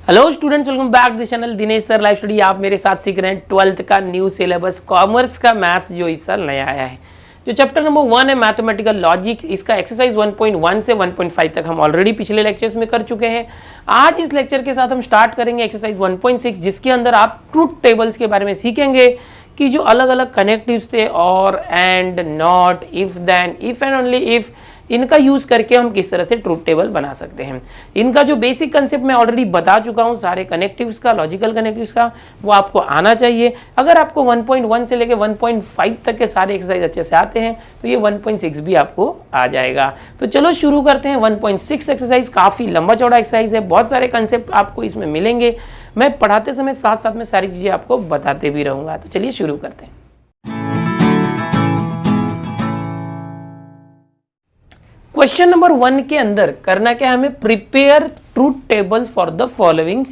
Hello students, welcome back to channel Dinesh sir live study. आप मेरे साथ सीख रहे हैं 12th का न्यू सिलेबस कॉमर्स का मैथ्स जो इस साल नया आया है। जो चैप्टर नंबर 1 है मैथमेटिकल लॉजिक, इसका एक्सरसाइज 1.1 से 1.5 तक हम ऑलरेडी पिछले लेक्चर्स में कर चुके हैं। आज इस लेक्चर के साथ हम स्टार्ट करेंगे एक्सरसाइज 1.6, जिसके अंदर आप ट्रूथ टेबल्स के बारे में सीखेंगे कि जो अलग अलग कनेक्टिव्स थे और and, not, if, then, if and only if, इनका यूज करके हम किस तरह से ट्रूथ टेबल बना सकते हैं। इनका जो बेसिक कंसेप्ट मैं ऑलरेडी बता चुका हूं, सारे कनेक्टिव्स का, लॉजिकल कनेक्टिव्स का, वो आपको आना चाहिए। अगर आपको 1.1 से लेकर 1.5 तक के सारे एक्सरसाइज अच्छे से आते हैं तो ये 1.6 भी आपको आ जाएगा। तो चलो शुरू करते हैं। 1.6 एक्सरसाइज काफी लंबा चौड़ा एक्सरसाइज है, बहुत सारे कंसेप्ट आपको इसमें मिलेंगे। मैं पढ़ाते समय साथ साथ में सारी चीजें आपको बताते भी रहूंगा। तो चलिए शुरू करते हैं। क्वेश्चन नंबर 1 के अंदर करना क्या है हमें, prepare truth table for the following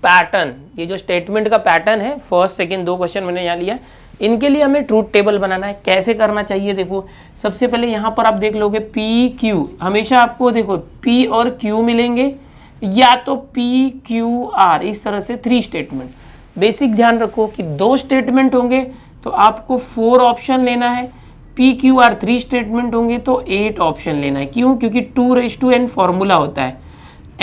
pattern. ये जो स्टेटमेंट का पैटर्न है, फर्स्ट सेकंड 2 क्वेश्चन मैंने यहाँ लिया, इनके लिए हमें ट्रूथ टेबल बनाना है। कैसे करना चाहिए देखो, सबसे पहले यहाँ पर आप देख लोगे पी क्यू, हमेशा आपको देखो पी और क्यू मिलेंगे या तो पी क्यू आर, इस तरह से 3 स्टेटमेंट। बेसिक ध्यान रखो कि 2 स्टेटमेंट होंगे तो आपको 4 ऑप्शन लेना है, पी क्यू आर 3 स्टेटमेंट होंगे तो 8 ऑप्शन लेना है। क्यों? क्योंकि 2:n फॉर्मूला होता है।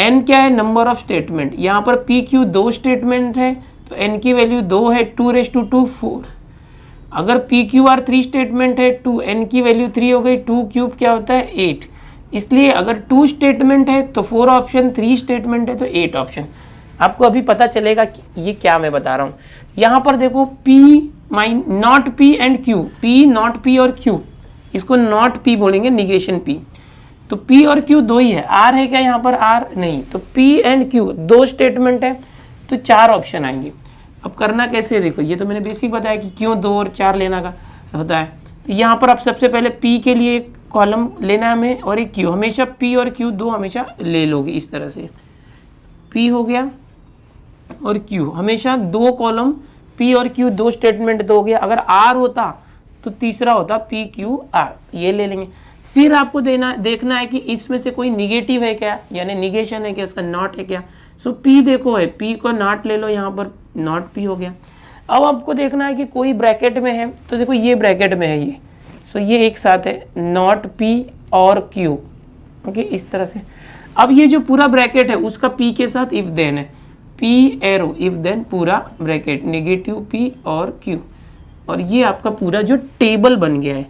n क्या है? Number of statement. यहाँ पर पी क्यू 2 स्टेटमेंट है तो n की वैल्यू 2 है, 2:2 4। अगर पी क्यू आर 3 स्टेटमेंट है, 2 n की वैल्यू 3 हो गई, 2 क्यूब क्या होता है 8। इसलिए अगर 2 स्टेटमेंट है तो 4 ऑप्शन, 3 स्टेटमेंट है तो 8 ऑप्शन। आपको अभी पता चलेगा कि ये क्या मैं बता रहा हूँ। यहाँ पर देखो P not P and Q, P not P और Q, इसको नॉट P बोलेंगे, निगेशन P। तो P और Q 2 ही है, R है क्या यहाँ पर? R नहीं। तो P एंड Q 2 स्टेटमेंट है तो 4 ऑप्शन आएंगे। अब करना कैसे देखो, ये तो मैंने बेसिक बताया कि क्यों 2 और 4 लेना का होता है। तो यहाँ पर आप सबसे पहले P के लिए एक कॉलम लेना है हमें और एक Q, हमेशा P और Q 2 हमेशा ले लोगे इस तरह से। P हो गया और Q, हमेशा 2 कॉलम P और Q 2 स्टेटमेंट तो हो गया। अगर R होता तो तीसरा होता P Q R, ये ले लेंगे। फिर आपको देखना है कि इसमें से कोई निगेटिव है क्या, यानी निगेशन है क्या, उसका नॉट है क्या। सो P देखो है, P को नॉट ले लो, यहाँ पर नॉट P हो गया। अब आपको देखना है कि कोई ब्रैकेट में है, तो देखो ये ब्रैकेट में है ये, सो ये एक साथ है नॉट P और Q, ओके, इस तरह से। अब ये जो पूरा ब्रैकेट है उसका P के साथ इफ देन है, P एरो इफ देन पूरा ब्रैकेट, नेगेटिव P और Q, और ये आपका पूरा जो टेबल बन गया है,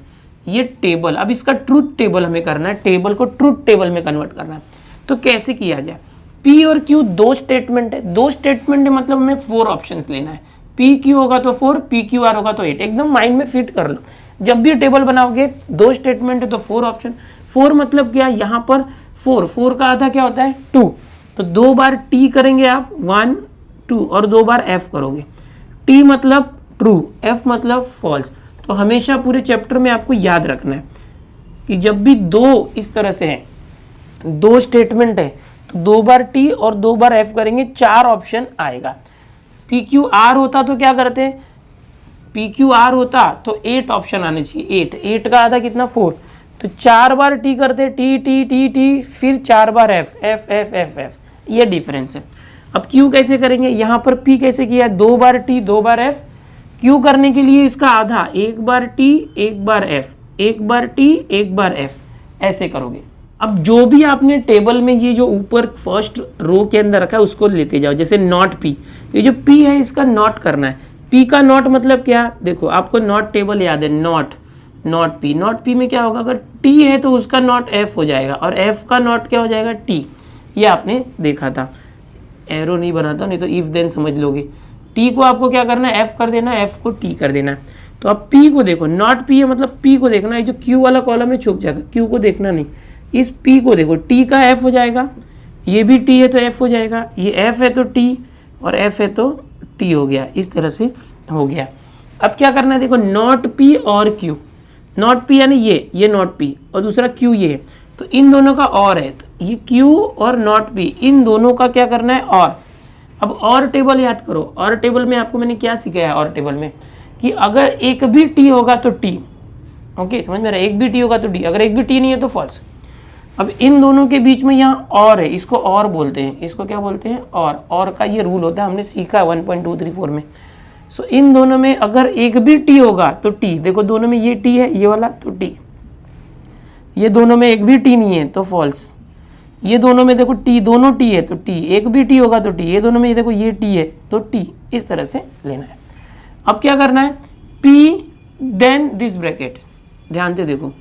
ये टेबल। अब इसका ट्रूथ टेबल हमें करना है, टेबल को ट्रूथ टेबल में कन्वर्ट करना है। तो कैसे किया जाए? P और Q 2 स्टेटमेंट है, 2 स्टेटमेंट है मतलब हमें 4 ऑप्शंस लेना है। P Q होगा तो 4, P Q R होगा तो 8। एकदम माइंड में फिट कर लो। जब भी टेबल बनाओगे 2 स्टेटमेंट है तो 4 ऑप्शन। 4 मतलब क्या, यहाँ पर 4 का आधा क्या होता है 2, तो 2 बार T करेंगे आप 1 2 और 2 बार F करोगे। T मतलब ट्रू, F मतलब फॉल्स। तो हमेशा पूरे चैप्टर में आपको याद रखना है कि जब भी 2 इस तरह से है, 2 स्टेटमेंट है तो 2 बार T और 2 बार F करेंगे, 4 ऑप्शन आएगा। PQR होता तो क्या करते, PQR होता तो 8 ऑप्शन आने चाहिए। 8 का आधा कितना 4, तो 4 बार T करते, T, फिर 4 बार F, ये डिफरेंस है। अब Q कैसे करेंगे, यहाँ पर P कैसे किया, 2 बार T 2 बार F। Q करने के लिए इसका आधा, 1 बार T 1 बार F, 1 बार T 1 बार F, ऐसे करोगे। अब जो भी आपने टेबल में ये जो ऊपर फर्स्ट रो के अंदर रखा है उसको लेते जाओ। जैसे नॉट P, ये जो P है इसका नॉट करना है। P का नॉट मतलब क्या, देखो आपको नॉट टेबल याद है, नॉट P, नॉट P में क्या होगा, अगर T है तो उसका नॉट F हो जाएगा और F का नॉट क्या हो जाएगा T। ये आपने देखा था, एरो नहीं बनाता, नहीं तो इफ देन समझ लोगे। T को आपको क्या करना है, F कर देना, F को T कर देना। तो अब P को देखो, नॉट P है मतलब P को देखना है, जो Q वाला कॉलम है छुप जाएगा, Q को देखना नहीं। इस P को देखो, T का F हो जाएगा, ये भी T है तो F हो जाएगा, ये F है तो T और F है तो T हो गया, इस तरह से हो गया। अब क्या करना है देखो, नॉट P और Q, नॉट P यानी ये नॉट P और दूसरा Q ये है, तो इन दोनों का और है, तो ये Q और नॉट P, इन दोनों का क्या करना है और। अब और टेबल याद करो, और टेबल में आपको मैंने क्या सिखाया, और टेबल में कि अगर एक भी T होगा तो T, ओके समझ में रहा है, एक भी T होगा तो D, अगर एक भी T नहीं है तो फॉल्स। अब इन दोनों के बीच में यहाँ और है, इसको और बोलते हैं, इसको क्या बोलते हैं और का ये रूल होता है, हमने सीखा 1.234 में। सो इन दोनों में अगर एक भी टी होगा तो टी, देखो दोनों में ये टी है ये वाला तो टी, ये दोनों में एक भी टी नहीं है तो फॉल्स, ये दोनों में देखो टी, दोनों टी है तो टी, एक भी टी होगा तो टी, ये दोनों में ये देखो ये टी है तो टी, इस तरह से लेना है। अब क्या करना है, P देन दिस ब्रैकेट, ध्यान से देखो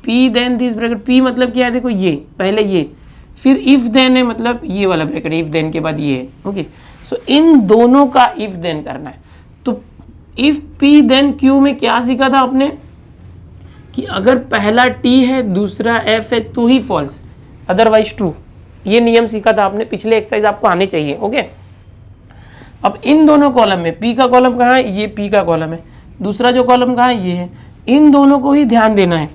P then this bracket, P मतलब क्या है, देखो ये पहले ये, फिर इफ देन है मतलब ये वाला ब्रैकेट, इफ देन के बाद ये है। ओके, सो इन दोनों का इफ देन करना है। तो इफ P देन Q में क्या सीखा था आपने कि अगर पहला T है दूसरा F है तो ही फॉल्स, अदरवाइज ट्रू। ये नियम सीखा था आपने, पिछले एक्सरसाइज आपको आने चाहिए। ओके, अब इन दोनों कॉलम में P का कॉलम कहाँ है, ये P का कॉलम है, दूसरा जो कॉलम कहाँ है ये है, इन दोनों को ही ध्यान देना है।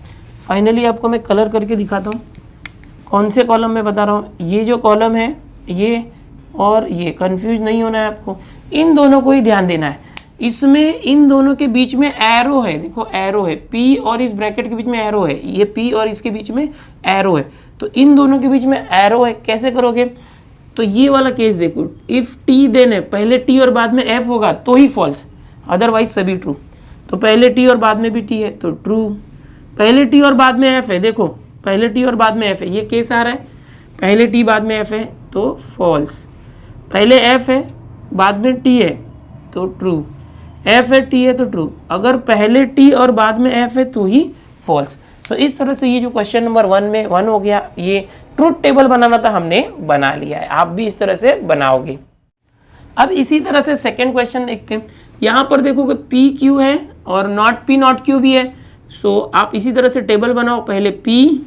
फाइनली आपको मैं कलर करके दिखाता हूँ कौन से कॉलम में बता रहा हूँ, ये जो कॉलम है ये और ये, कंफ्यूज नहीं होना है आपको, इन दोनों को ही ध्यान देना है। इसमें इन दोनों के बीच में एरो है, देखो एरो है, P और इस ब्रैकेट के बीच में एरो है, ये P और इसके बीच में एरो है, तो इन दोनों के बीच में एरो है, कैसे करोगे, तो ये वाला केस देखो, इफ T देन है, पहले T और बाद में F होगा तो ही फॉल्स, अदरवाइज सभी ट्रू। तो पहले T और बाद में भी T है तो ट्रू, पहले T और बाद में F है, देखो पहले T और बाद में F है, ये केस आ रहा है, पहले T बाद में F है तो फॉल्स, पहले F है बाद में T है तो ट्रू, F है T है तो ट्रू, अगर पहले T और बाद में F है तो ही फॉल्स। तो इस तरह से ये जो क्वेश्चन नंबर 1 में 1 हो गया, ये ट्रूथ टेबल बनाना था, हमने बना लिया है, आप भी इस तरह से बनाओगे। अब इसी तरह से सेकंड क्वेश्चन देखते हैं। यहाँ पर देखो कि पी क्यू है और नॉट पी नॉट क्यू भी है, सो आप इसी तरह से टेबल बनाओ, पहले पी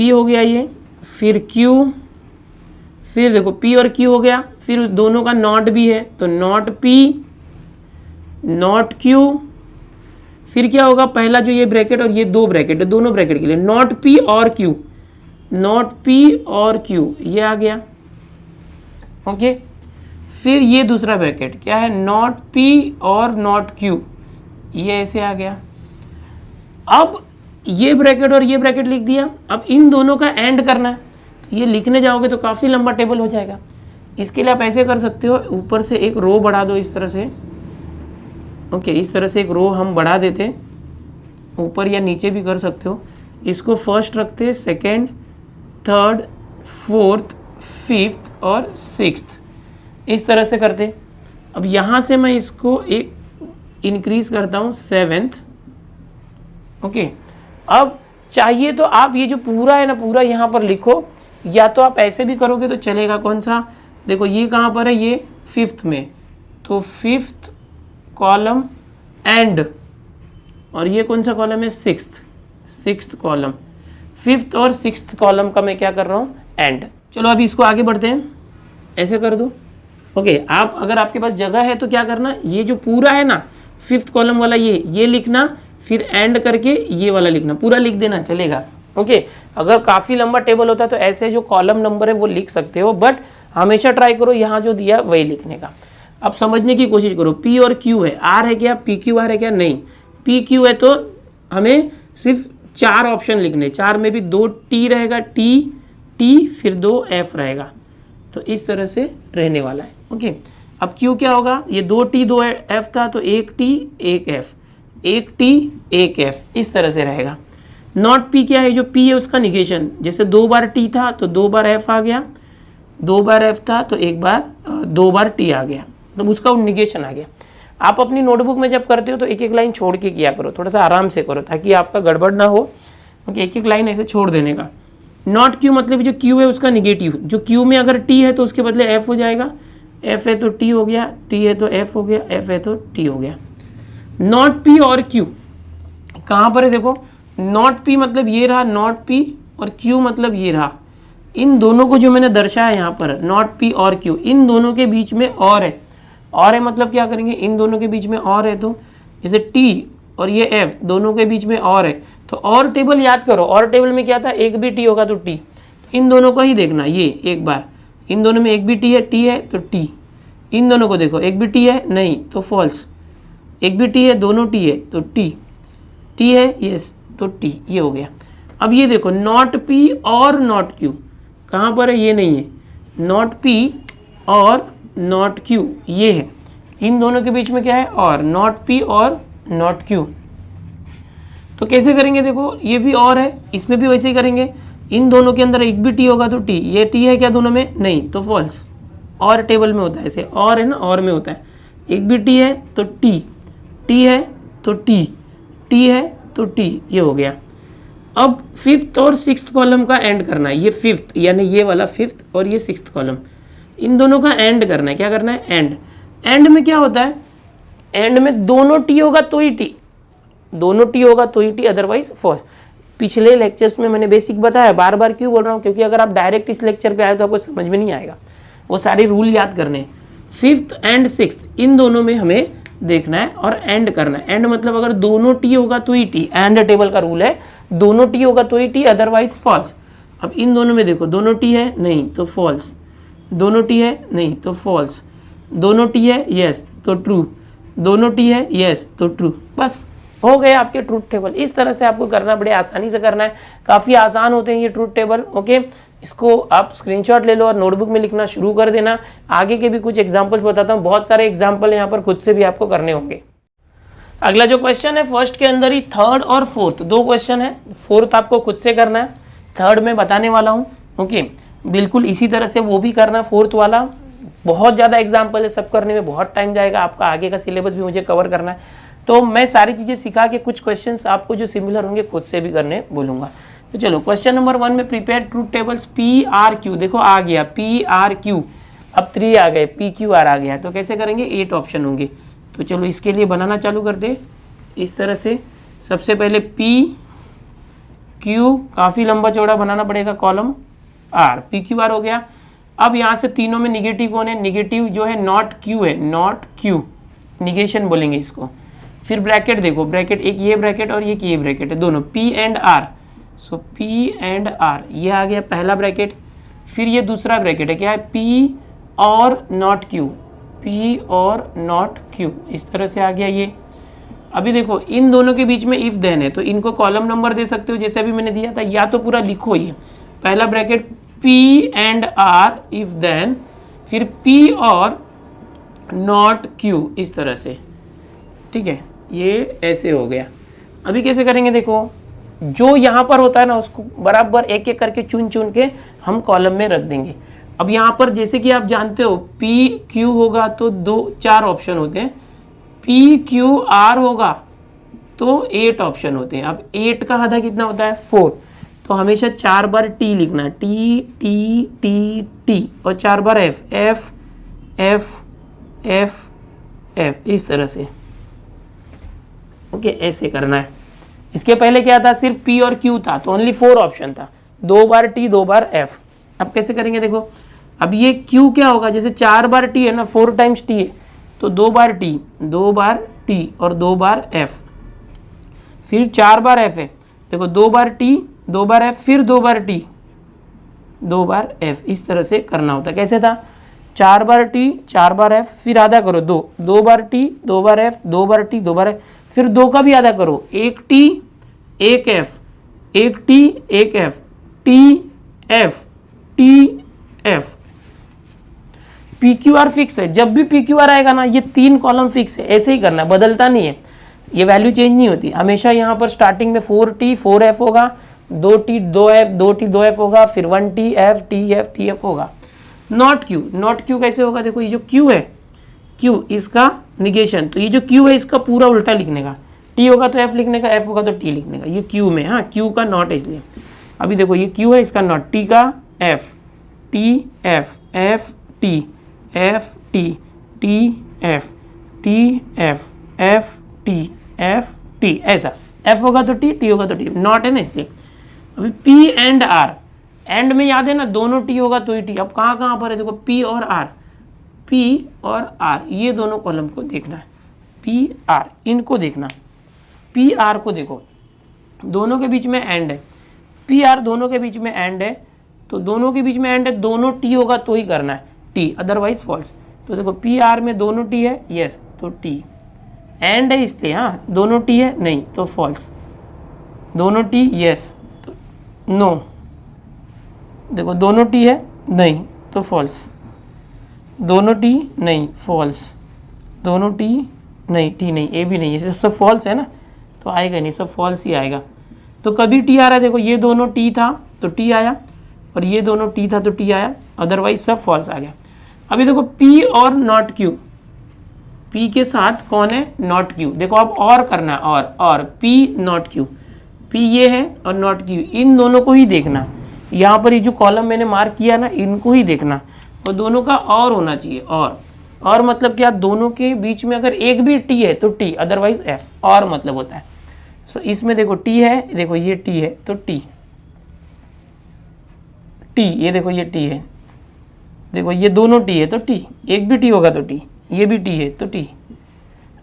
हो गया ये, फिर क्यू, फिर देखो पी और क्यू हो गया, फिर दोनों का नॉट भी है तो नॉट पी नॉट क्यू, फिर क्या होगा, पहला जो ये ब्रैकेट और ये दो ब्रैकेट है, दोनों ब्रैकेट के लिए नॉट पी और क्यू, नॉट पी और क्यू ये आ गया। ओके, फिर ये दूसरा ब्रैकेट क्या है, नॉट पी और नॉट क्यू, ये ऐसे आ गया। अब ये ब्रैकेट और ये ब्रैकेट लिख दिया, अब इन दोनों का एंड करना है, ये लिखने जाओगे तो काफ़ी लंबा टेबल हो जाएगा। इसके लिए आप ऐसे कर सकते हो, ऊपर से एक रो बढ़ा दो इस तरह से। ओके, इस तरह से एक रो हम बढ़ा देते, ऊपर या नीचे भी कर सकते हो। इसको फर्स्ट रखते, सेकेंड, थर्ड, फोर्थ, फिफ्थ और सिक्स्थ, इस तरह से करते। अब यहाँ से मैं इसको एक इंक्रीज करता हूँ, सेवेंथ। ओके, अब चाहिए तो आप ये जो पूरा है ना, पूरा यहाँ पर लिखो, या तो आप ऐसे भी करोगे तो चलेगा। कौन सा, देखो ये कहाँ पर है, ये फिफ्थ में, तो फिफ्थ कॉलम एंड, और ये कौन सा कॉलम है, सिक्स्थ कॉलम, फिफ्थ और सिक्स्थ कॉलम का मैं क्या कर रहा हूँ, एंड। चलो अभी इसको आगे बढ़ते हैं, ऐसे कर दो। ओके, आप अगर आपके पास जगह है तो क्या करना, ये जो पूरा है ना फिफ्थ कॉलम वाला ये लिखना, फिर एंड करके ये वाला लिखना, पूरा लिख देना चलेगा। ओके, अगर काफ़ी लंबा टेबल होता है तो ऐसे जो कॉलम नंबर है वो लिख सकते हो, बट हमेशा ट्राई करो यहाँ जो दिया वही लिखने का। अब समझने की कोशिश करो, पी और क्यू है, आर है क्या, पी क्यू आर है क्या, नहीं, पी क्यू है तो हमें सिर्फ 4 ऑप्शन लिखने, 4 में भी 2 टी रहेगा, टी फिर 2 एफ रहेगा, तो इस तरह से रहने वाला है। ओके, अब क्यू क्या होगा, ये 2 टी 2 एफ था तो 1 टी 1 एफ, 1 टी 1 एफ, इस तरह से रहेगा। नॉट पी क्या है, जो पी है उसका निगेशन, जैसे 2 बार टी था तो 2 बार एफ आ गया, 2 बार एफ था तो 2 बार टी आ गया, तो उसका निगेशन आ गया। आप अपनी नोटबुक में जब करते हो तो एक एक लाइन छोड़ के किया करो, थोड़ा सा आराम से करो ताकि आपका गड़बड़ ना हो। ओके, एक एक लाइन ऐसे छोड़ देने का। नॉट क्यू मतलब जो क्यू है उसका निगेटिव, जो क्यू में अगर टी है तो उसके बदले एफ हो जाएगा, एफ है तो टी हो गया, टी है तो एफ हो गया, एफ है तो टी हो गया। नॉट पी और क्यू कहाँ पर है, देखो नॉट पी मतलब ये रहा नॉट पी, और क्यू मतलब ये रहा। इन दोनों को जो मैंने दर्शाया यहाँ पर, नॉट पी और क्यू, इन दोनों के बीच में और है, और है मतलब क्या करेंगे, इन दोनों के बीच में और है, तो जैसे टी और ये एफ दोनों के बीच में और है, तो और टेबल याद करो, और टेबल में क्या था, एक भी टी होगा तो टी, इन दोनों को ही देखना, ये एक बार, इन दोनों में एक भी टी है तो टी, इन दोनों को देखो, एक भी टी है नहीं तो फॉल्स, एक भी टी है, दोनों टी है तो टी है यस तो टी, ये हो गया। अब ये देखो नॉट पी और नॉट क्यू, कहाँ पर है, ये नहीं है, नॉट पी और नॉट क्यू ये है, इन दोनों के बीच में क्या है, और नॉट पी और नॉट क्यू। तो कैसे करेंगे, देखो ये भी और है, इसमें भी वैसे ही करेंगे, इन दोनों के अंदर एक भी टी होगा तो टी, ये टी है क्या दोनों में, नहीं, तो फॉल्स। और टेबल में होता है ऐसे, और है ना, और में होता है, एक भी टी है तो टी, टी है तो टी, टी है तो टी, ये हो गया। अब फिफ्थ और सिक्स्थ कॉलम का एंड करना है, ये फिफ्थ यानी ये वाला फिफ्थ और ये सिक्स्थ कॉलम, इन दोनों का एंड करना है। क्या करना है, एंड। एंड में क्या होता है, एंड में दोनों टी होगा तो ही टी, दोनों टी होगा तो ही टी, अदरवाइज फॉल्स। पिछले लेक्चर्स में मैंने बेसिक बताया, बार बार क्यों बोल रहा हूँ, क्योंकि अगर आप डायरेक्ट इस लेक्चर पे आए तो आपको समझ में नहीं आएगा, वो सारे रूल याद करने हैं। फिफ्थ एंड सिक्स्थ इन दोनों में हमें देखना है और एंड करना है। एंड मतलब अगर दोनों टी होगा तो ही टी, एंड टेबल का रूल है, दोनों टी होगा तो ही टी, अदरवाइज फॉल्स। अब इन दोनों में देखो, दोनों टी है नहीं तो फॉल्स, दोनों टी है नहीं तो फॉल्स, दोनों टी है यस तो ट्रू, दोनों टी है यस तो ट्रू। बस हो गए आपके ट्रूथ टेबल। इस तरह से आपको करना, बड़े आसानी से करना है, काफ़ी आसान होते हैं ये ट्रूथ टेबल। ओके, इसको आप स्क्रीनशॉट ले लो और नोटबुक में लिखना शुरू कर देना। आगे के भी कुछ एग्जांपल्स बताता हूँ, बहुत सारे एग्जांपल यहाँ पर खुद से भी आपको करने होंगे। अगला जो क्वेश्चन है, फर्स्ट के अंदर ही थर्ड और फोर्थ दो क्वेश्चन है, फोर्थ आपको खुद से करना है, थर्ड में बताने वाला हूँ। ओके, बिल्कुल इसी तरह से वो भी करना, फोर्थ वाला बहुत ज़्यादा एग्जाम्पल है, सब करने में बहुत टाइम जाएगा, आपका आगे का सिलेबस भी मुझे कवर करना है, तो मैं सारी चीज़ें सिखा के कुछ क्वेश्चंस आपको जो सिमिलर होंगे खुद से भी करने बोलूँगा। तो चलो क्वेश्चन नंबर 1 में prepare truth tables P R Q, देखो आ गया पी आर क्यू, अब 3 आ गए, पी क्यू आर आ गया, तो कैसे करेंगे, 8 ऑप्शन होंगे। तो चलो इसके लिए बनाना चालू कर दे इस तरह से। सबसे पहले पी क्यू, काफ़ी लंबा चौड़ा बनाना पड़ेगा column, R, P Q R हो गया। अब यहाँ से तीनों में निगेटिव कौन है, निगेटिव जो है नॉट क्यू है, नॉट क्यू, निगेशन बोलेंगे इसको। फिर ब्रैकेट देखो, ब्रैकेट एक ये ब्रैकेट और एक ये ब्रैकेट है, दोनों P and R, so P and R, ये आ गया पहला ब्रैकेट। फिर ये दूसरा ब्रैकेट है, क्या है, पी और नॉट क्यू, पी और नॉट क्यू, इस तरह से आ गया ये। अभी देखो इन दोनों के बीच में इफ देन है, तो इनको कॉलम नंबर दे सकते हो जैसे अभी मैंने दिया था, या तो पूरा लिखो ये, पहला bracket P and R if then, फिर पी और नॉट क्यू, इस तरह से, ठीक है, ये ऐसे हो गया। अभी कैसे करेंगे, देखो जो यहाँ पर होता है ना उसको बराबर एक एक करके चुन चुन के हम कॉलम में रख देंगे। अब यहाँ पर जैसे कि आप जानते हो पी क्यू होगा तो 4 ऑप्शन होते हैं, पी क्यू आर होगा तो 8 ऑप्शन होते हैं। अब 8 का आधा कितना होता है, 4, तो हमेशा 4 बार टी लिखना है, टी टी टी टी, और 4 बार F, F F F F, इस तरह से। ओके, ऐसे करना है। इसके पहले क्या था, सिर्फ पी और क्यू था तो ओनली 4 ऑप्शन था, 2 बार टी 2 बार एफ। अब कैसे करेंगे, देखो अब ये क्यू क्या होगा, जैसे 4 बार टी है ना, 4 टाइम्स टी है, तो 2 बार टी 2 बार टी और 2 बार एफ। फिर 4 बार एफ है, देखो 2 बार टी 2 बार एफ, फिर 2 बार टी 2 बार एफ, इस तरह से करना होता है। कैसे था, 4 बार टी 4 बार एफ, फिर आधा करो 2 बार टी 2 बार एफ, 2 बार टी 2 बार एफ, फिर 2 का भी आधा करो, 1 T 1 F, 1 T 1 F, T F T F. P Q are fix है, जब भी पी क्यू आर आएगा ना ये 3 कॉलम फिक्स है, ऐसे ही करना है, बदलता नहीं है, ये वैल्यू चेंज नहीं होती। हमेशा यहाँ पर स्टार्टिंग में 4 टी 4 एफ होगा, 2 टी 2 एफ 2 टी 2 एफ होगा, फिर 1 T F T F T F होगा। नॉट क्यू, नॉट क्यू कैसे होगा, देखो ये जो क्यू है, क्यू इसका निगेशन, तो ये जो क्यू है इसका पूरा उल्टा लिखने का, टी होगा तो एफ लिखने का, एफ होगा तो टी लिखने का, ये क्यू में, हाँ क्यू का नॉट है इसलिए। अभी देखो ये क्यू है, इसका नॉट, टी का F, T F F T F T T F T F F T F T, ऐसा, एफ होगा तो टी होगा तो टी, नॉट है ना इसलिए। अभी पी एंड आर, एंड में याद है ना दोनों टी होगा तो ही टी। अब कहाँ कहाँ पर है, देखो पी और आर, पी और आर, ये दोनों कॉलम को देखना है, पी आर इनको देखना, पी आर को देखो, दोनों के बीच में एंड है, पी आर दोनों के बीच में एंड है, तो दोनों के बीच में एंड है, दोनों टी होगा तो ही करना है टी, अदरवाइज फॉल्स। तो देखो पी आर में दोनों टी है, यस तो टी, एंड है इसलिए, हाँ दोनों टी है नहीं तो फॉल्स, दोनों टी यस तो नो, देखो दोनों टी है नहीं तो फॉल्स, दोनों टी नहीं फॉल्स, दोनों टी नहीं, टी नहीं, ए भी नहीं, ये सब फॉल्स है ना, तो आएगा नहीं, सब फॉल्स ही आएगा। तो कभी टी आ रहा है, देखो ये दोनों टी था तो टी आया, और ये दोनों टी था तो टी आया, अदरवाइज सब फॉल्स आ गया। अभी देखो पी और नॉट क्यू, पी के साथ कौन है, नॉट क्यू। देखो अब और करना, और पी नॉट क्यू, पी ये है और नॉट क्यू, इन दोनों को ही देखना। यहाँ पर ये जो कॉलम मैंने मार्क किया ना, इनको ही देखना, और दोनों का और होना चाहिए। और मतलब क्या, दोनों के बीच में अगर एक भी टी है तो टी, अदरवाइज एफ, और मतलब होता है। सो इसमें देखो टी है, देखो ये टी है तो टी, ये देखो ये टी है, देखो ये दोनों टी है तो टी, एक भी टी होगा तो टी, ये भी टी है तो टी।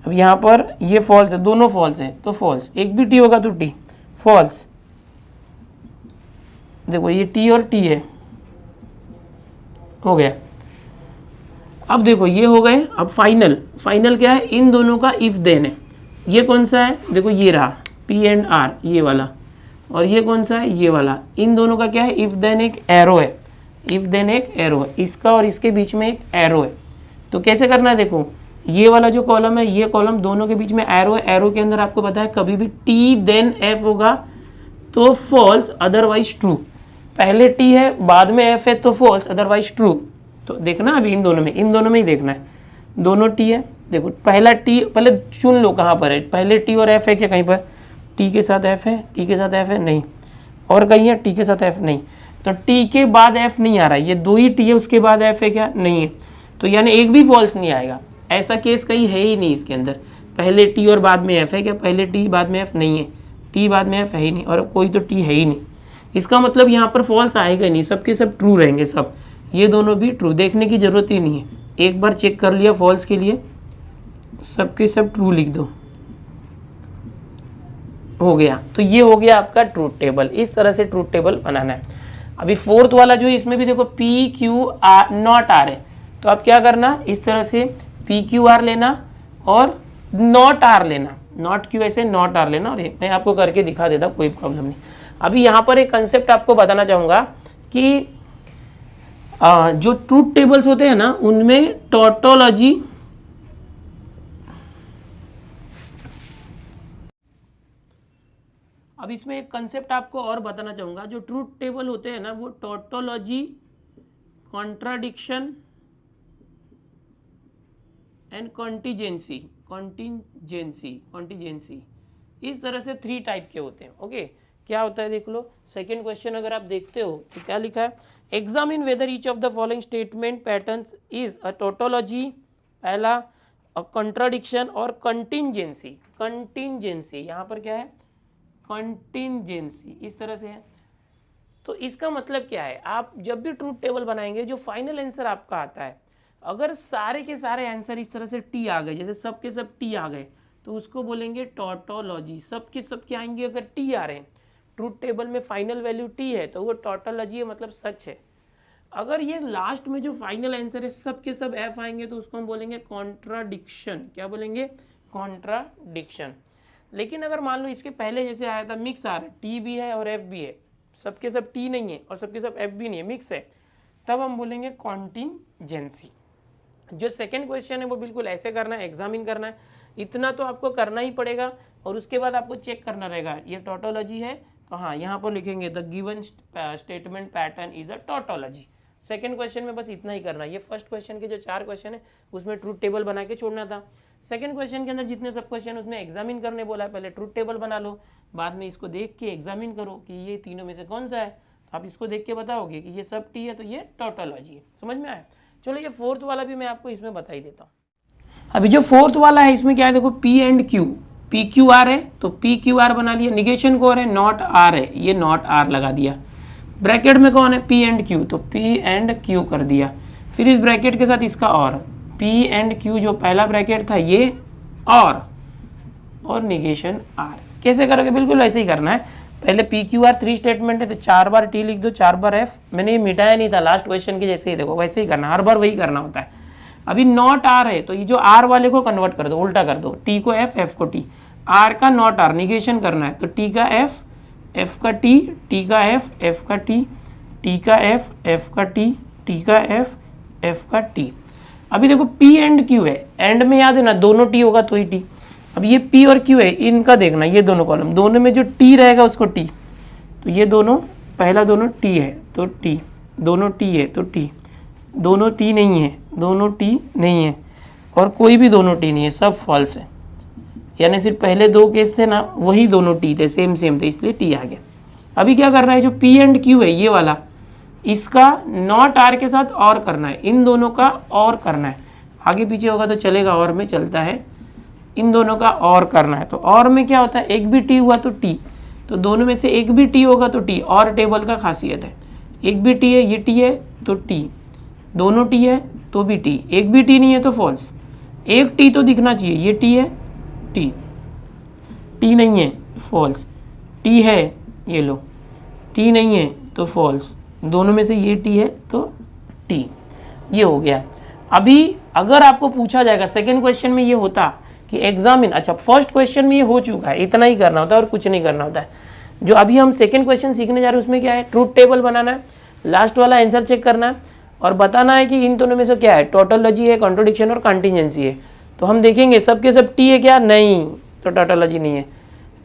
अब यहाँ पर ये फॉल्स है, दोनों फॉल्स है तो फॉल्स, एक भी टी होगा तो टी, फॉल्स। देखो ये टी और टी है, हो गया। अब देखो ये हो गए। अब फाइनल क्या है, इन दोनों का इफ देन है। ये कौन सा है, देखो ये रहा पी एंड आर, ये वाला, और ये कौन सा है, ये वाला। इन दोनों का क्या है, इफ देन एक एरो है, इफ देन एक एरो है, इसका और इसके बीच में एक एरो है। तो कैसे करना है, देखो ये वाला जो कॉलम है, ये कॉलम, दोनों के बीच में एरो है। एरो के अंदर आपको पता है कभी भी टी देन एफ होगा तो फॉल्स, अदरवाइज ट्रू। पहले टी है बाद में एफ है तो फॉल्स, अदरवाइज ट्रू। तो देखना अभी इन दोनों में ही देखना है। दोनों टी है, देखो पहला टी, पहले चुन लो कहाँ पर है, पहले टी और एफ है क्या कहीं पर, टी के साथ एफ है, टी के साथ एफ है नहीं, और कहीं है टी के साथ एफ नहीं, तो टी के बाद एफ नहीं आ रहा है, ये दो ही टी है उसके बाद एफ है क्या, नहीं है, तो यानी एक भी फॉल्स नहीं आएगा। ऐसा केस कहीं है ही नहीं इसके अंदर, पहले टी और बाद में एफ है क्या, पहले टी बाद में एफ नहीं है, टी बाद में एफ है ही नहीं, और कोई तो टी है ही नहीं। इसका मतलब यहाँ पर फॉल्स आएगा नहीं, सबके सब ट्रू रहेंगे, सब ये दोनों भी ट्रू, देखने की जरूरत ही नहीं है। एक बार चेक कर लिया फॉल्स के लिए, सबके सब ट्रू लिख दो, हो गया। तो ये हो गया आपका ट्रूथ टेबल। इस तरह से ट्रूथ टेबल बनाना है। अभी फोर्थ वाला जो है, इसमें भी देखो P Q R not R है, तो आप क्या करना, इस तरह से पी क्यू आर लेना और नॉट आर लेना, नॉट क्यू ऐसे नॉट आर लेना, और मैं आपको करके दिखा देता, कोई प्रॉब्लम नहीं। अभी यहाँ पर एक कंसेप्ट आपको बताना चाहूँगा कि जो ट्रूथ टेबल्स होते हैं ना, उनमें टोटोलॉजी, अब इसमें एक कंसेप्ट आपको और बताना चाहूँगा। जो ट्रूथ टेबल होते हैं ना, वो टोटोलॉजी, कॉन्ट्राडिक्शन एंड कॉन्टिजेंसी, इस तरह से 3 टाइप के होते हैं। ओके, क्या होता है देख लो। सेकंड क्वेश्चन अगर आप देखते हो तो क्या लिखा है, examine whether each of the following statement patterns is a tautology, पहला कॉन्ट्राडिक्शन और कंटिंजेंसी। यहाँ पर क्या है, कंटिंजेंसी, इस तरह से है। तो इसका मतलब क्या है, आप जब भी ट्रूथ टेबल बनाएंगे, जो फाइनल आंसर आपका आता है, अगर सारे के सारे आंसर इस तरह से टी आ गए, जैसे सब के सब टी आ गए, तो उसको बोलेंगे टोटोलॉजी। सब के सब क्या आएंगे, अगर टी आ रहे हैं, ट्रूथ टेबल में फाइनल वैल्यू टी है, तो वो टोटोलॉजी है, मतलब सच है। अगर ये लास्ट में जो फाइनल आंसर है सब के सब एफ आएंगे, तो उसको हम बोलेंगे कॉन्ट्राडिक्शन। क्या बोलेंगे, कॉन्ट्राडिक्शन। लेकिन अगर मान लो इसके पहले जैसे आया था, मिक्स आ रहा है, टी भी है और एफ भी है, सबके सब टी नहीं है और सबके सब एफ भी नहीं है, मिक्स है, तब हम बोलेंगे कॉन्टिंजेंसी। जो सेकंड क्वेश्चन है वो बिल्कुल ऐसे करना है, एग्जामिन करना है, इतना तो आपको करना ही पड़ेगा, और उसके बाद आपको चेक करना रहेगा ये टोटोलॉजी है, तो हाँ यहाँ पर लिखेंगे the given statement pattern is a tautology. Second question में बस इतना ही करना है। ये फर्स्ट क्वेश्चन के जो 4 क्वेश्चन है उसमें ट्रूथ टेबल बना के छोड़ना था। सेकंड क्वेश्चन के अंदर जितने सब क्वेश्चन उसमें एग्जामिन करने बोला है, पहले ट्रूथ टेबल बना लो, बाद में इसको देख के एग्जामिन करो कि ये तीनों में से कौन सा है, आप इसको देख के बताओगे कि ये सब टी है तो ये टोटोलॉजी है। समझ में आया। चलो ये फोर्थ वाला भी मैं आपको इसमें बता ही देता हूँ। अभी जो फोर्थ वाला है इसमें क्या है, देखो P and Q, P Q are है तो पी क्यू आर बना लिया, निगेशन कौन है, नॉट आर है, ये नॉट आर लगा दिया। ब्रैकेट में कौन है, पी एंड क्यू, तो पी एंड क्यू कर दिया। फिर इस ब्रैकेट के साथ इसका और, पी एंड क्यू जो पहला ब्रैकेट था ये, और निगेशन आर। कैसे करोगे, बिल्कुल वैसे ही करना है। पहले पी क्यू आर 3 स्टेटमेंट है तो 4 बार टी लिख दो, 4 बार एफ। मैंने ये मिटाया नहीं था लास्ट क्वेश्चन के जैसे ही, देखो वैसे ही करना, हर बार वही करना होता है। अभी नॉट आर है तो ये जो आर वाले को कन्वर्ट कर दो, उल्टा कर दो, टी को एफ, एफ को टी, आर का नॉट आर, निगेशन करना है तो टी का एफ, एफ का टी, टी का एफ, एफ का टी, टी का एफ, एफ का टी, टी का एफ, एफ का टी। अभी देखो पी एंड क्यू है, एंड में याद है ना दोनों टी होगा तो ही टी। अब ये पी और क्यू है, इनका देखना, ये दोनों कॉलम, दोनों में जो टी रहेगा उसको टी, तो ये दोनों, पहला दोनों टी है तो टी, दोनों टी है तो टी, दोनों टी नहीं है, दोनों टी नहीं है, और कोई भी दोनों टी नहीं है, सब फॉल्स है। यानी सिर्फ पहले दो केस थे ना, वही दोनों टी थे, सेम सेम थे, इसलिए टी आ गया। अभी क्या करना है, जो पी एंड क्यू है ये वाला, इसका नॉट आर के साथ और करना है, इन दोनों का और करना है। आगे पीछे होगा तो चलेगा, और में चलता है, इन दोनों का और करना है। तो और में क्या होता है, एक भी टी हुआ तो टी, तो दोनों में से एक भी टी होगा तो टी, और टेबल का खासियत है, एक भी टी है, ये टी है तो टी, दोनों टी है तो भी टी, एक भी टी नहीं है तो फॉल्स, एक टी तो दिखना चाहिए, ये टी है, टी, टी नहीं है फॉल्स, टी है, ये लो, टी नहीं है तो फॉल्स, दोनों में से ये टी है तो टी, ये हो गया। अभी अगर आपको पूछा जाएगा सेकंड क्वेश्चन में ये होता कि एग्जामिन, अच्छा फर्स्ट क्वेश्चन में ये हो चुका है, इतना ही करना होता है और कुछ नहीं करना होता है। जो अभी हम सेकंड क्वेश्चन सीखने जा रहे हैं उसमें क्या है, ट्रूथ टेबल बनाना है, लास्ट वाला आंसर चेक करना है और बताना है कि इन दोनों में से क्या है, टोटोलॉजी है, कॉन्ट्रोडिक्शन और कंटिजेंसी है। तो हम देखेंगे सबके सब टी है क्या, नहीं तो टोटोलॉजी नहीं है,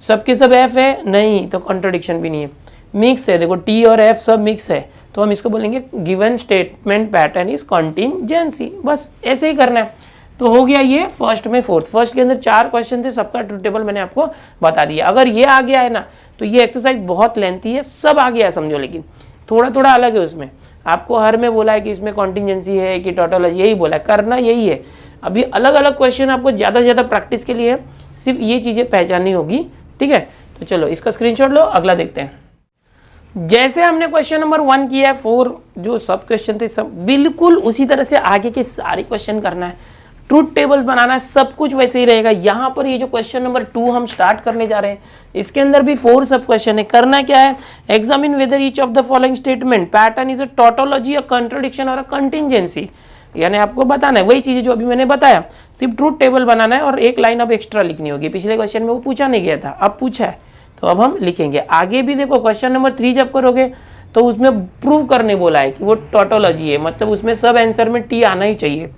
सबके सब एफ है, नहीं तो कॉन्ट्रोडिक्शन भी नहीं है, मिक्स है, देखो टी और एफ सब मिक्स है, तो हम इसको बोलेंगे given statement pattern is contingency. बस ऐसे ही करना है। तो हो गया ये फर्स्ट में फोर्थ। फर्स्ट के अंदर 4 क्वेश्चन थे, सबका ट्रूथ टेबल मैंने आपको बता दिया। अगर ये आ गया है ना तो ये एक्सरसाइज बहुत लेंथी है, सब आ गया है समझो, लेकिन थोड़ा थोड़ा अलग है उसमें। आपको हर में बोला है कि इसमें कॉन्टिजेंसी है कि टोटोलॉजी, यही बोला है, करना यही है। अभी अलग अलग क्वेश्चन आपको ज़्यादा से ज़्यादा प्रैक्टिस के लिए सिर्फ ये चीज़ें पहचाननी होगी, ठीक है। तो चलो इसका स्क्रीनशॉट लो, अगला देखते हैं। जैसे हमने क्वेश्चन नंबर 1 किया है, 4 जो सब क्वेश्चन थे सब बिल्कुल उसी तरह से आगे के सारे क्वेश्चन करना है, ट्रूथ टेबल्स बनाना है, सब कुछ वैसे ही रहेगा। यहाँ पर ये जो क्वेश्चन नंबर 2 हम स्टार्ट करने जा रहे हैं, इसके अंदर भी 4 सब क्वेश्चन है। करना क्या है, examine whether each of the following statement pattern is a tautology, a contradiction और अ कंटिजेंसी। यानी आपको बताना है वही चीजें जो अभी मैंने बताया, सिर्फ ट्रूथ टेबल बनाना है और एक लाइन अब एक्स्ट्रा लिखनी होगी। पिछले क्वेश्चन में वो पूछा नहीं गया था, अब पूछा है तो अब हम लिखेंगे। आगे भी देखो क्वेश्चन नंबर 3 जब करोगे तो उसमें प्रूव करने बोला है कि वो टोटोलॉजी है, मतलब उसमें सब आंसर में टी आना ही चाहिए।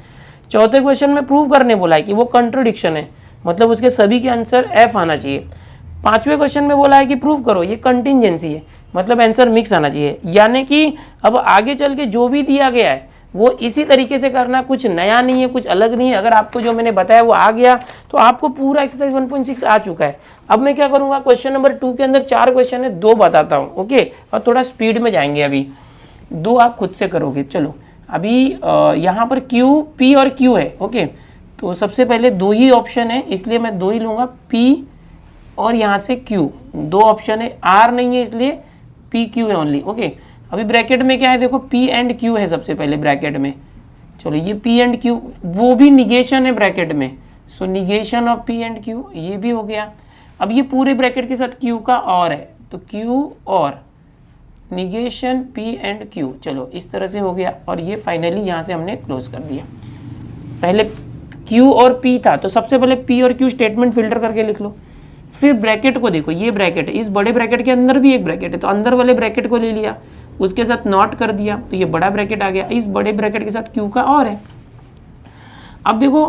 चौथे क्वेश्चन में प्रूव करने बोला है कि वो कंट्रोडिक्शन है, मतलब उसके सभी के आंसर एफ आना चाहिए। 5वें क्वेश्चन में बोला है कि प्रूव करो ये कंटिजेंसी है, मतलब आंसर मिक्स आना चाहिए। यानी कि अब आगे चल के जो भी दिया गया है वो इसी तरीके से करना, कुछ नया नहीं है, कुछ अलग नहीं है। अगर आपको जो मैंने बताया वो आ गया तो आपको पूरा एक्सरसाइज 1.6 आ चुका है। अब मैं क्या करूंगा, क्वेश्चन नंबर 2 के अंदर 4 क्वेश्चन है, 2 बताता हूँ, ओके, और थोड़ा स्पीड में जाएंगे। अभी 2 आप खुद से करोगे। चलो अभी यहाँ पर Q, P और Q है, ओके। तो सबसे पहले 2 ही ऑप्शन है, इसलिए मैं 2 ही लूँगा, P और यहाँ से Q, 2 ऑप्शन है, R नहीं है इसलिए PQ है ओनली, ओके। अभी ब्रैकेट में क्या है, देखो P एंड Q है सबसे पहले ब्रैकेट में। चलो ये P एंड Q, वो भी निगेशन है ब्रैकेट में, so negation of P and Q, ये भी हो गया। अब ये पूरे ब्रैकेट के साथ Q का और है, तो Q और निगेशन P एंड Q, चलो इस तरह से हो गया। और ये फाइनली यहाँ से हमने क्लोज कर दिया। पहले Q और P था, तो सबसे पहले P और Q स्टेटमेंट फिल्टर करके लिख लो। फिर ब्रैकेट को देखो, ये ब्रैकेट है, इस बड़े ब्रैकेट के अंदर भी एक ब्रैकेट है, तो अंदर वाले ब्रैकेट को ले लिया, उसके साथ नॉट कर दिया, तो ये बड़ा ब्रैकेट आ गया। इस बड़े ब्रैकेट के साथ Q का और है। अब देखो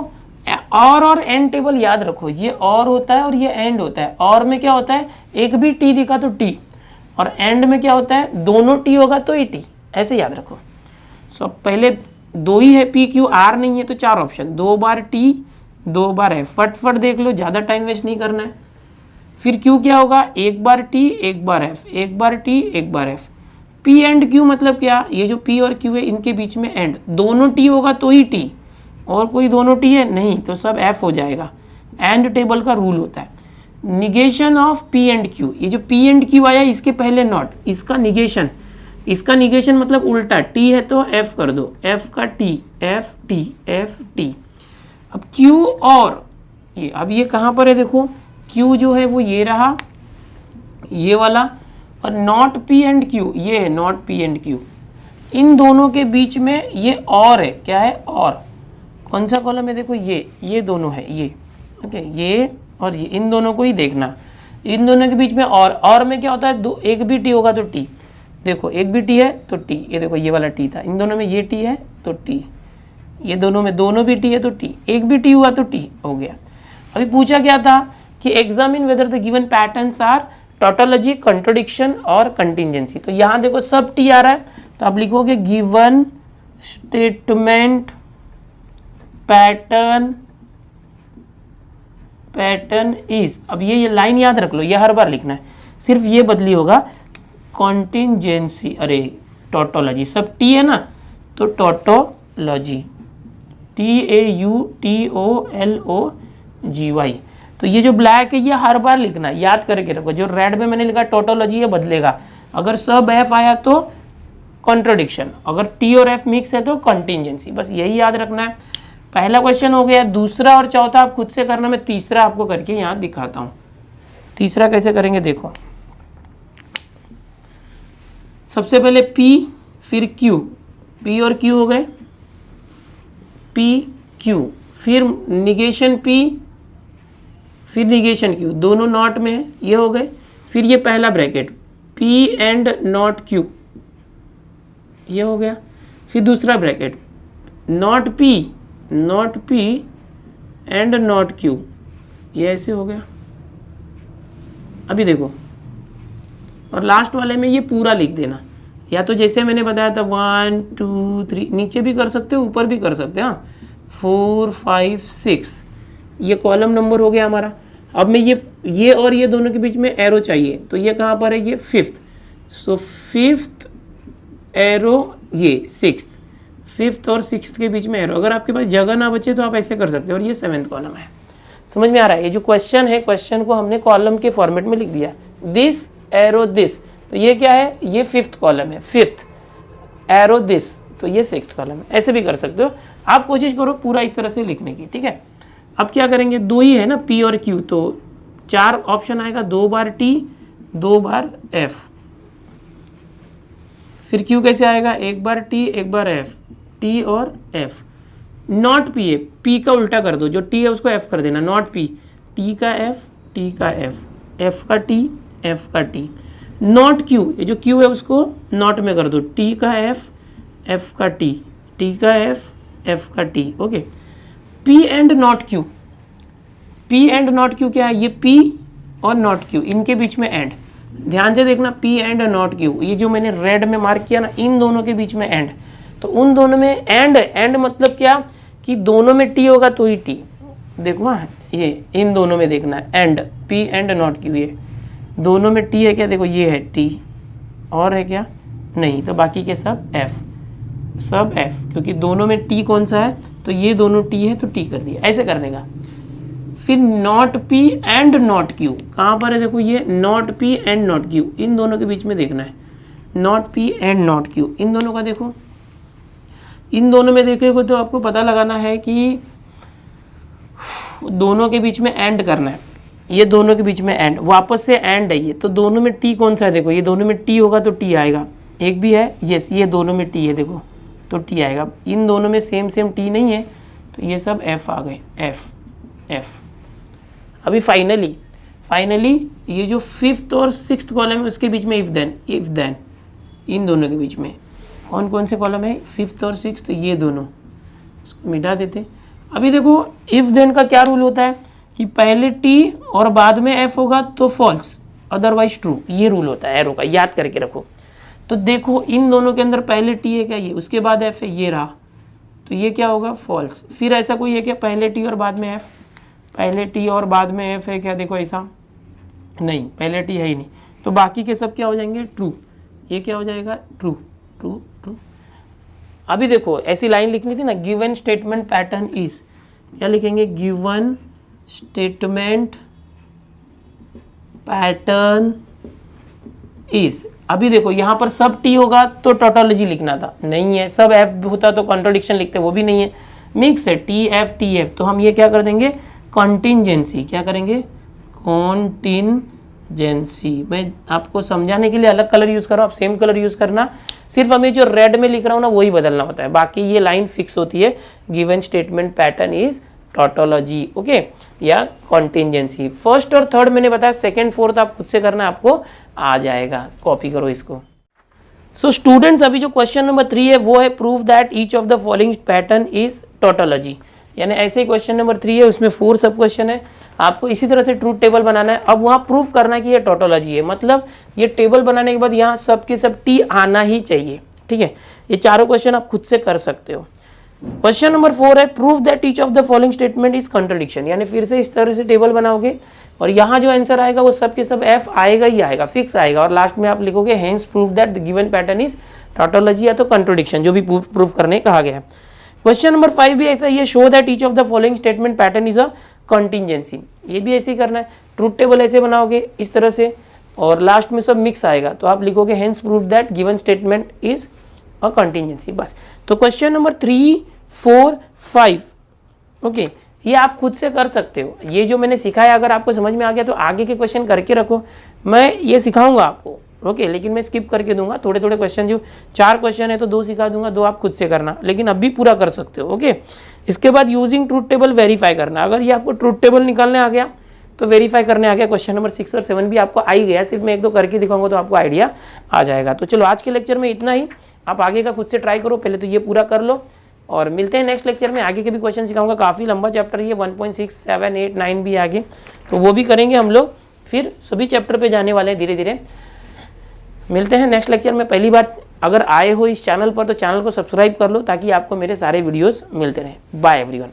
और एंड टेबल याद रखो, ये और होता है और ये एंड होता है। और में क्या होता है, एक भी टी दिखा तो टी, और एंड में क्या होता है, दोनों टी होगा तो ही टी, ऐसे याद रखो। सो पहले 2 ही है, P Q, R नहीं है तो 4 ऑप्शन, 2 बार T 2 बार है, फटफट देख लो, ज़्यादा टाइम वेस्ट नहीं करना है। फिर Q क्या होगा, 1 बार T 1 bar F, 1 bar T 1 bar F। P and Q मतलब क्या, ये जो P और Q है इनके बीच में एंड, दोनों T होगा तो ही T, और कोई दोनों T है नहीं तो सब F हो जाएगा। एंड टेबल का रूल होता है negation of P and Q, ये जो P एंड Q आया इसके पहले नॉट, इसका निगेशन मतलब उल्टा, T है तो F कर दो, F का T, F T F T। अब Q और ये, अब ये कहाँ पर है, देखो Q जो है वो ये रहा, ये वाला, और नॉट P एंड Q, ये है नॉट P एंड Q। इन दोनों के बीच में ये और है, क्या है, और कौन सा कॉलम है, देखो ये दोनों है, ये ओके, ये और ये, इन दोनों को ही देखना। इन दोनों के बीच में और में क्या होता है, दो एक भी टी होगा तो टी, देखो एक भी टी है तो टी, ये देखो ये वाला टी था, इन दोनों में ये टी है तो टी, ये दोनों में दोनों भी टी है तो टी, एक भी टी हुआ तो टी हो गया। अभी पूछा क्या था कि examine whether the given patterns are tautology, contradiction और कंटिजेंसी। तो यहाँ देखो सब टी आ रहा है, तो आप लिखोगे गिवन स्टेटमेंट पैटर्न इज, अब ये लाइन याद रख लो, ये हर बार लिखना है, सिर्फ ये बदली होगा कॉन्टिजेंसी, अरे टोटोलॉजी, सब टी है ना तो टोटोलॉजी, TAUTOLOGY। तो ये जो ब्लैक है ये हर बार लिखना है, याद करके रखो। जो रेड में मैंने लिखा टोटोलॉजी, ये बदलेगा, अगर सब एफ आया तो कॉन्ट्रोडिक्शन, अगर टी और एफ मिक्स है तो कंटिजेंसी, बस यही याद रखना है। पहला क्वेश्चन हो गया, दूसरा और चौथा आप खुद से करना, मैं तीसरा आपको करके यहाँ दिखाता हूँ। तीसरा कैसे करेंगे देखो, सबसे पहले P फिर Q, P और Q हो गए, P Q, फिर निगेशन P फिर निगेशन Q, दोनों नॉट में है, ये हो गए। फिर ये पहला bracket P and not Q, ये हो गया। फिर दूसरा bracket not P and not Q, ये ऐसे हो गया। अभी देखो, और लास्ट वाले में ये पूरा लिख देना, या तो जैसे मैंने बताया था 1 2 3, नीचे भी कर सकते हो ऊपर भी कर सकते हैं, हाँ 4 5 6, ये कॉलम नंबर हो गया हमारा। अब मैं ये और ये दोनों के बीच में एरो चाहिए, तो ये कहाँ पर है, ये 5th, सो 5th एरो, ये 6th, 5th और 6th के बीच में एरो। अगर आपके पास जगह ना बचे तो आप ऐसे कर सकते हो, और ये 7th कॉलम है। समझ में आ रहा है, ये जो क्वेश्चन है, क्वेश्चन को हमने कॉलम के फॉर्मेट में लिख दिया, दिस एरो दिस, तो ये क्या है, ये 5th कॉलम है, 5th एरो दिस, तो ये 6th कॉलम है। ऐसे भी कर सकते हो, आप कोशिश करो पूरा इस तरह से लिखने की, ठीक है। अब क्या करेंगे, दो ही है ना P और Q, तो 4 ऑप्शन आएगा, 2 बार T 2 बार F, फिर Q कैसे आएगा, 1 बार T 1 बार F, T और F। नॉट P है, P का उल्टा कर दो, जो T है उसको F कर देना, नॉट P, T का F, T का F, F का T, F का T। नॉट Q, ये जो Q है उसको नॉट में कर दो, T का F, F का T, T का F, F का T, okay. P and not Q, P and not Q क्या है, ये P और नॉट Q, इनके बीच में एंड, ध्यान से देखना, P एंड नॉट Q, ये जो मैंने रेड में मार्क किया ना, इन दोनों के बीच में एंड, तो उन दोनों में एंड मतलब क्या कि दोनों में T होगा तो ही T, देखो हाँ, ये इन दोनों में देखना है and, P and not Q, ये दोनों में T है क्या, देखो ये है T, और है क्या, नहीं, तो बाकी के सब F, सब F, क्योंकि दोनों में T कौन सा है, तो ये दोनों T है तो T कर दिया, ऐसे करने का। फिर not P and not Q, कहाँ पर है, देखो ये not P and not Q, इन दोनों के बीच में देखना है, not P and not Q, इन दोनों का देखो, इन दोनों में देखोगे तो आपको पता लगाना है कि दोनों के बीच में एंड करना है, ये दोनों के बीच में एंड, वापस से एंड है ये, तो दोनों में T कौन सा है, देखो ये दोनों में T होगा तो T आएगा, एक भी है, यस ये दोनों में T है, देखो तो T आएगा। इन दोनों में सेम T नहीं है, तो ये सब F आ गए, F। अभी फाइनली ये जो 5th और 6th कॉलम है उसके बीच में इफ देन, इन दोनों के बीच में कौन कौन से कॉलम है, 5th और 6th, ये दोनों, इसको मिटा देते। अभी देखो इफ देन का क्या रूल होता है कि पहले T और बाद में F होगा तो फॉल्स, अदरवाइज ट्रू, ये रूल होता है एरो का, याद करके रखो। तो देखो इन दोनों के अंदर पहले T है क्या, ये, उसके बाद F है, ये रहा, तो ये क्या होगा, फॉल्स। फिर ऐसा कोई है क्या, पहले T और बाद में F, पहले T और बाद में F है क्या, देखो ऐसा नहीं, पहले T है ही नहीं, तो बाकी के सब क्या हो जाएंगे, ट्रू, ये क्या हो जाएगा, ट्रू। अभी देखो ऐसी लाइन लिखनी थी ना, गिवन स्टेटमेंट पैटर्न इज, क्या लिखेंगे, गिवन स्टेटमेंट पैटर्न इज। अभी देखो यहाँ पर सब T होगा तो टोटोलॉजी लिखना था, नहीं है, सब F होता तो कॉन्ट्रोडिक्शन लिखते, वो भी नहीं है, मिक्स है TF, तो हम ये क्या कर देंगे, कॉन्टिजेंसी, क्या करेंगे, कॉन्टिजेंसी। मैं आपको समझाने के लिए अलग कलर यूज़ कर रहा हूँ, आप सेम कलर यूज़ करना, सिर्फ हमें जो रेड में लिख रहा हूँ ना वही बदलना होता है, बाकी ये लाइन फिक्स होती है, given statement pattern is tautology, okay, या कॉन्टिजेंसी। फर्स्ट और थर्ड मैंने बताया, सेकंड फोर्थ आप खुद से करना, आपको आ जाएगा, कॉपी करो इसको। सो स्टूडेंट्स, अभी जो क्वेश्चन नंबर 3 है वो है prove that each of the following pattern is tautology, यानी ऐसे ही क्वेश्चन नंबर 3 है, उसमें 4 सब क्वेश्चन है, आपको इसी तरह से ट्रूथ टेबल बनाना है। अब वहाँ प्रूफ करना है कि ये टोटोलॉजी है, मतलब ये टेबल बनाने के बाद यहाँ सब के सब टी आना ही चाहिए, ठीक है। ये चारों क्वेश्चन आप खुद से कर सकते हो। क्वेश्चन नंबर 4 है proof that each of the following statement is contradiction, यानी फिर से इस तरह से टेबल बनाओगे और यहाँ जो आंसर आएगा वो सब के सब एफ आएगा ही आएगा, फिक्स आएगा, और लास्ट में आप लिखोगे hence proof that the given pattern is tautology या तो कंट्रडिक्शन, जो भी प्रूफ करने कहा गया है। क्वेश्चन नंबर 5 भी ऐसा ही है, show that each of the following statement pattern is a contingency, ये भी ऐसे ही करना है, ट्रूथ टेबल ऐसे बनाओगे इस तरह से और लास्ट में सब मिक्स आएगा, तो आप लिखोगे hence proof that given statement is a contingency, बस। तो क्वेश्चन नंबर 3, 4, 5, ओके, ये आप खुद से कर सकते हो। ये जो मैंने सिखाया अगर आपको समझ में आ गया तो आगे के क्वेश्चन करके रखो, मैं ये सिखाऊंगा आपको, ओके, लेकिन मैं स्किप करके दूंगा थोड़े थोड़े क्वेश्चन, जो 4 क्वेश्चन है तो 2 सिखा दूंगा, 2 आप खुद से करना, लेकिन अभी पूरा कर सकते हो, ओके। इसके बाद यूजिंग ट्रूथ टेबल वेरीफाई करना, अगर ये आपको ट्रूथ टेबल निकालने आ गया तो वेरीफाई करने आ गया। क्वेश्चन नंबर 6 और 7 भी आपको आ ही गया, सिर्फ मैं 1-2 करके दिखाऊंगा तो आपको आइडिया आ जाएगा। तो चलो आज के लेक्चर में इतना ही, आप आगे का खुद से ट्राई करो, पहले तो ये पूरा कर लो और मिलते हैं नेक्स्ट लेक्चर में। आगे के भी क्वेश्चन सिखाऊंगा, काफ़ी लंबा चैप्टर ये 1.6, 7, 8, 9 भी आगे, तो वो भी करेंगे हम लोग, फिर सभी चैप्टर पे जाने वाले हैं धीरे धीरे। मिलते हैं नेक्स्ट लेक्चर में। पहली बार अगर आए हो इस चैनल पर तो चैनल को सब्सक्राइब कर लो ताकि आपको मेरे सारे वीडियोस मिलते रहें। Bye everyone.